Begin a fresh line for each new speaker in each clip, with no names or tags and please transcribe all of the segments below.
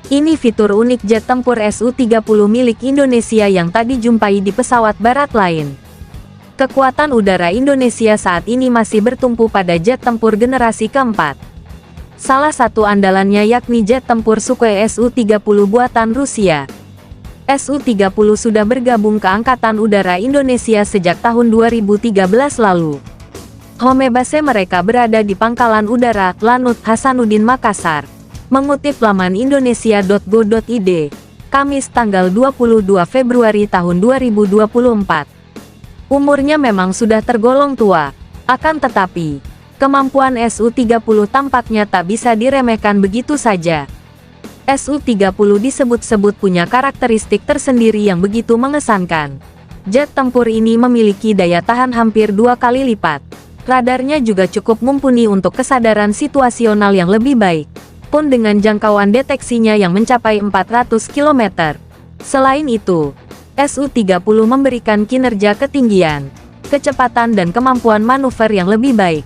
Ini fitur unik jet tempur Su-30 milik Indonesia yang tak dijumpai di pesawat barat lain. Kekuatan udara Indonesia saat ini masih bertumpu pada jet tempur generasi keempat. Salah satu andalannya yakni jet tempur Sukhoi Su-30 buatan Rusia. Su-30 sudah bergabung ke Angkatan Udara Indonesia sejak tahun 2013 lalu. Home base mereka berada di Pangkalan Udara Lanut Hasanuddin Makassar. Mengutip laman indonesia.go.id, Kamis tanggal 22 Februari tahun 2024. Umurnya memang sudah tergolong tua, akan tetapi, kemampuan Su-30 tampaknya tak bisa diremehkan begitu saja. Su-30 disebut-sebut punya karakteristik tersendiri yang begitu mengesankan. Jet tempur ini memiliki daya tahan hampir 2 kali lipat. Radarnya juga cukup mumpuni untuk kesadaran situasional yang lebih baik, pun dengan jangkauan deteksinya yang mencapai 400 km. Selain itu, Su-30 memberikan kinerja ketinggian, kecepatan dan kemampuan manuver yang lebih baik.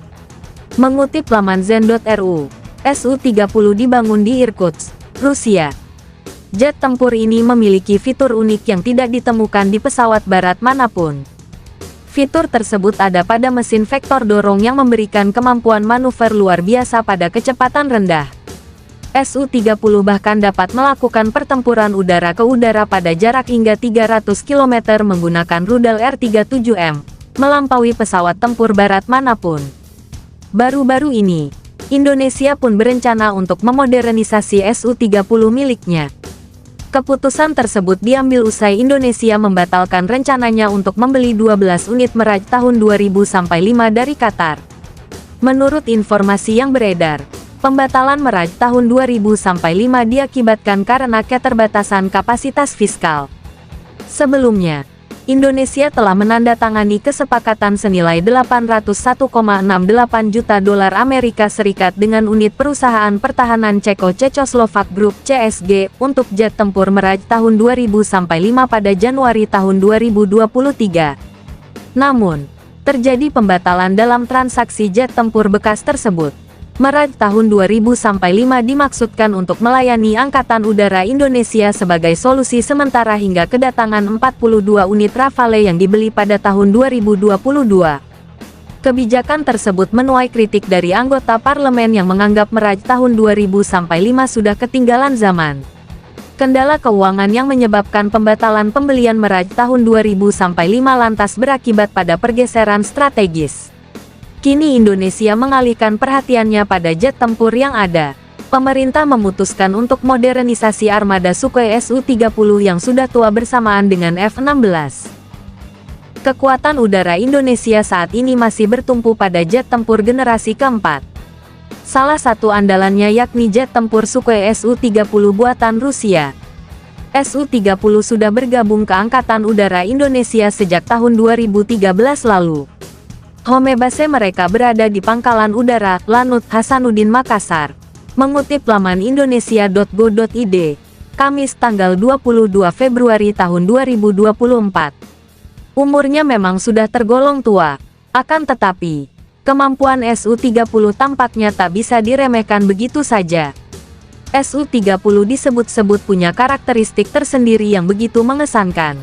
Mengutip laman zen.ru, Su-30 dibangun di Irkutsk, Rusia. Jet tempur ini memiliki fitur unik yang tidak ditemukan di pesawat barat manapun. Fitur tersebut ada pada mesin vektor dorong yang memberikan kemampuan manuver luar biasa pada kecepatan rendah. Su-30 bahkan dapat melakukan pertempuran udara ke udara pada jarak hingga 300 km menggunakan rudal R-37M, melampaui pesawat tempur barat manapun. Baru-baru ini, Indonesia pun berencana untuk memodernisasi Su-30 miliknya. Keputusan tersebut diambil usai Indonesia membatalkan rencananya untuk membeli 12 unit Mirage tahun 2000-5 dari Qatar. Menurut informasi yang beredar, pembatalan Mirage tahun 2000-5 diakibatkan karena keterbatasan kapasitas fiskal. Sebelumnya, Indonesia telah menandatangani kesepakatan senilai 801,68 juta dolar Amerika Serikat dengan unit perusahaan pertahanan Ceko-Cekoslovak Group CSG untuk jet tempur Mirage tahun 2000-5 pada Januari tahun 2023. Namun, terjadi pembatalan dalam transaksi jet tempur bekas tersebut. Mirage tahun 2000-5 dimaksudkan untuk melayani Angkatan Udara Indonesia sebagai solusi sementara hingga kedatangan 42 unit Rafale yang dibeli pada tahun 2022. Kebijakan tersebut menuai kritik dari anggota parlemen yang menganggap Mirage tahun 2000-5 sudah ketinggalan zaman. Kendala keuangan yang menyebabkan pembatalan pembelian Mirage tahun 2000-5 lantas berakibat pada pergeseran strategis. Kini Indonesia mengalihkan perhatiannya pada jet tempur yang ada. Pemerintah memutuskan untuk modernisasi armada Sukhoi Su-30 yang sudah tua bersamaan dengan F-16. Kekuatan udara Indonesia saat ini masih bertumpu pada jet tempur generasi keempat. Salah satu andalannya yakni jet tempur Sukhoi Su-30 buatan Rusia. Su-30 sudah bergabung ke Angkatan Udara Indonesia sejak tahun 2013 lalu. Home base mereka berada di Pangkalan Udara Lanut Hasanuddin Makassar. Mengutip laman indonesia.go.id, Kamis tanggal 22 Februari tahun 2024. Umurnya memang sudah tergolong tua, akan tetapi, kemampuan Su-30 tampaknya tak bisa diremehkan begitu saja. Su-30 disebut-sebut punya karakteristik tersendiri yang begitu mengesankan.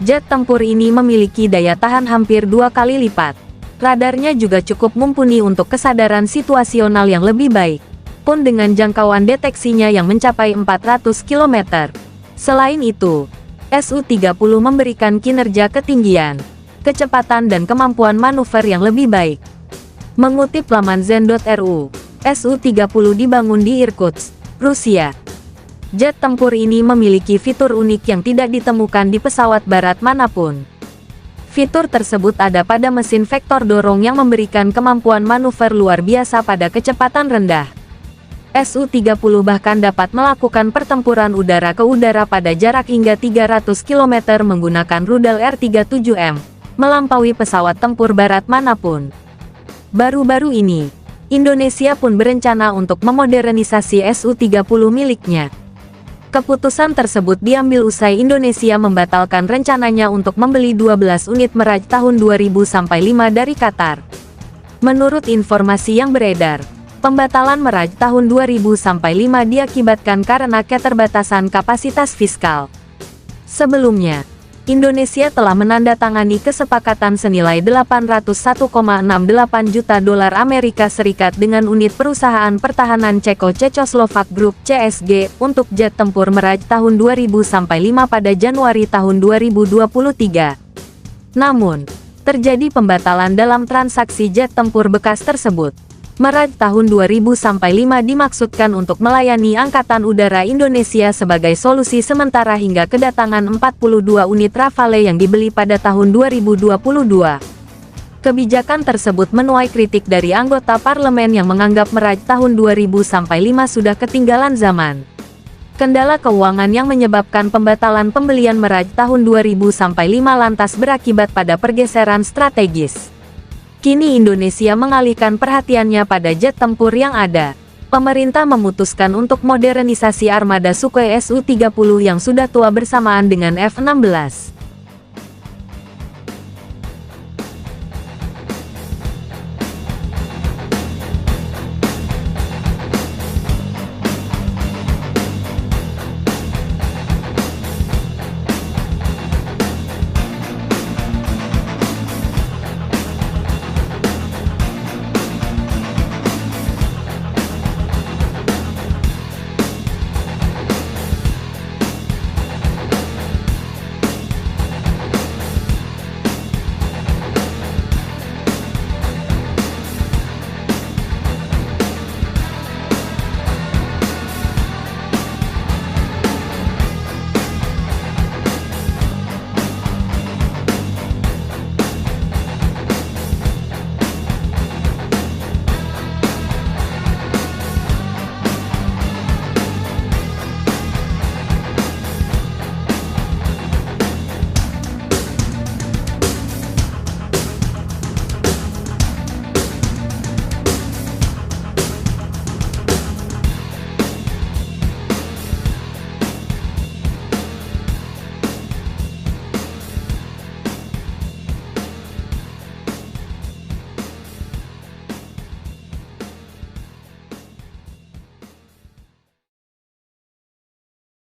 Jet tempur ini memiliki daya tahan hampir 2 kali lipat. Radarnya juga cukup mumpuni untuk kesadaran situasional yang lebih baik, pun dengan jangkauan deteksinya yang mencapai 400 km. Selain itu, Su-30 memberikan kinerja ketinggian, kecepatan dan kemampuan manuver yang lebih baik. Mengutip laman zen.ru, Su-30 dibangun di Irkutsk, Rusia. Jet tempur ini memiliki fitur unik yang tidak ditemukan di pesawat barat manapun. Fitur tersebut ada pada mesin vektor dorong yang memberikan kemampuan manuver luar biasa pada kecepatan rendah. Su-30 bahkan dapat melakukan pertempuran udara ke udara pada jarak hingga 300 km menggunakan rudal R-37M, melampaui pesawat tempur barat manapun. Baru-baru ini, Indonesia pun berencana untuk memodernisasi Su-30 miliknya. Keputusan tersebut diambil usai Indonesia membatalkan rencananya untuk membeli 12 unit Mirage tahun 2000-5 dari Qatar. Menurut informasi yang beredar, Pembatalan Meraj tahun 2005 diakibatkan karena keterbatasan kapasitas fiskal. Sebelumnya, Indonesia telah menandatangani kesepakatan senilai 801,68 juta dolar Amerika Serikat dengan unit perusahaan pertahanan Ceko-Cekoslovak Group (CSG) untuk jet tempur Meraj tahun 2005 pada Januari tahun 2023. Namun, terjadi pembatalan dalam transaksi jet tempur bekas tersebut. Meraj tahun 2005 dimaksudkan untuk melayani Angkatan Udara Indonesia sebagai solusi sementara hingga kedatangan 42 unit Rafale yang dibeli pada tahun 2022. Kebijakan tersebut menuai kritik dari anggota parlemen yang menganggap Meraj tahun 2005 sudah ketinggalan zaman. Kendala keuangan yang menyebabkan pembatalan pembelian Meraj tahun 2005 lantas berakibat pada pergeseran strategis. Kini Indonesia mengalihkan perhatiannya pada jet tempur yang ada. Pemerintah memutuskan untuk modernisasi armada Sukhoi Su-30 yang sudah tua bersamaan dengan F-16.